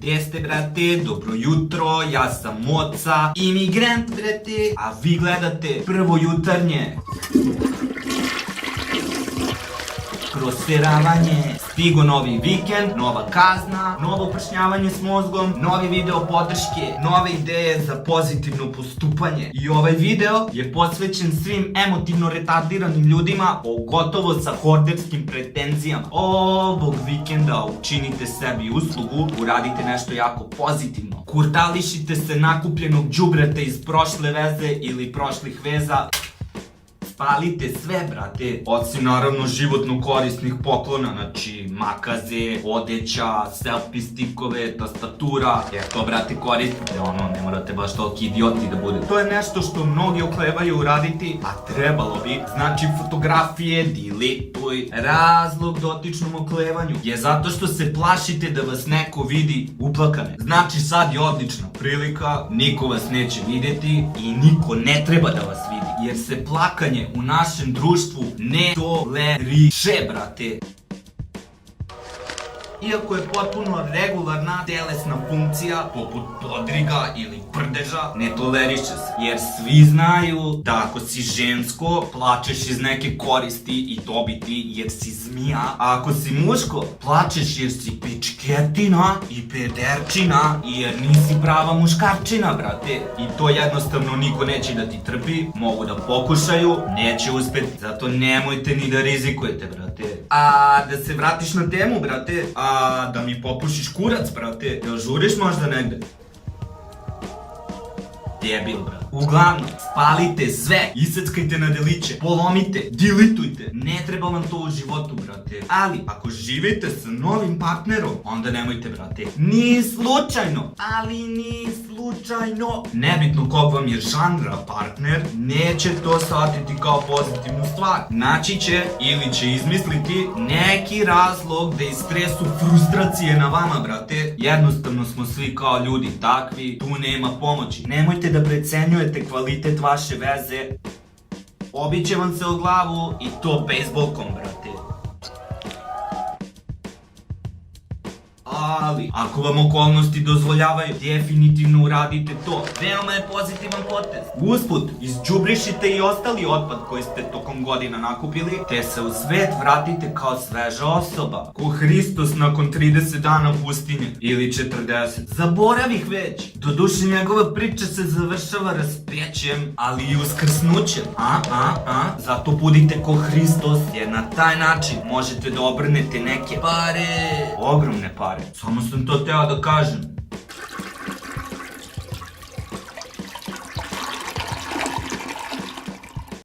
Gde ste, brate? Dobro jutro, ja sam Moca, imigrant, brate, a vi gledate Prvo jutarnje. Proseravanje. Stigo novi vikend, nova kazna, novo uprašnjavanje s mozgom, novi video podrške, nove ideje za pozitivno postupanje. I ovaj video je posvećen svim emotivno retardiranim ljudima, pogotovo sa horderskim pretenzijama. Ovog vikenda učinite sebi uslugu, uradite nešto jako pozitivno. Kurtališite se nakupljenog đubreta iz prošle veze ili prošlih veza. Spalite sve, brate, osim naravno životno korisnih poklona, znači makaze, odeća, selfie stikove, tastatura. To, brate, koristite, ne morate baš toliki idioti da bude. To je nešto što mnogi oklevaju uraditi, a trebalo bi. Znači fotografije, delituj. Razlog dotičnom oklevanju je zato što se plašite da vas neko vidi uplakane. Znači sad je odlična prilika, niko vas neće vidjeti i niko ne treba da vas vidi, jer se plakanje u našem društvu ne toleriše, brate. Iako je potpuno regularna telesna funkcija, poput podriga ili prdeža, ne toleriše se. Jer svi znaju da ako si žensko, plačeš iz neke koristi i dobiti jer si zmija. A ako si muško, plačeš jer si pičketina i pederčina i jer nisi prava muškarčina, brate. I to jednostavno niko neće da ti trpi, mogu da pokušaju, neće uspeti. Zato nemojte ni da rizikujete, brate. A da se vratiš na temu, brate, da mi popušiš kurac, brate, jel žuriš možda negde? Debil, brate. Uglavnom, spalite sve, iseckajte na deliće, polomite, delitujte. Ne treba vam to u životu, brate. Ali, ako živite sa novim partnerom, onda nemojte, brate. Ni slučajno, ali ni slučajno. Nebitno kog vam je žanra partner, neće to shvatiti kao pozitivnu stvar. Naći će ili će izmisliti neki razlog da istresu frustracije na vama, brate. Jednostavno smo svi kao ljudi takvi, tu nema pomoći. Nemojte da precenjujete kvalitet vaše veze. Obiće vam se o glavu i to bejsbolkom, brate. Ali, ako vam okolnosti dozvoljavaju, definitivno uradite to. Veoma je pozitivan potez. Usput, izđubrišite i ostali otpad koji ste tokom godina nakupili, te se u svet vratite kao sveža osoba. Ko Hristos nakon 30 dana pustinje. Ili 40. Zaboravih već. Doduše njegova priča se završava raspećem, ali i uskrsnućem. Zato budite ko Hristos, jer na taj način možete da obrnete neke pare. Ogromne pare. Samo sam to teo da kažem.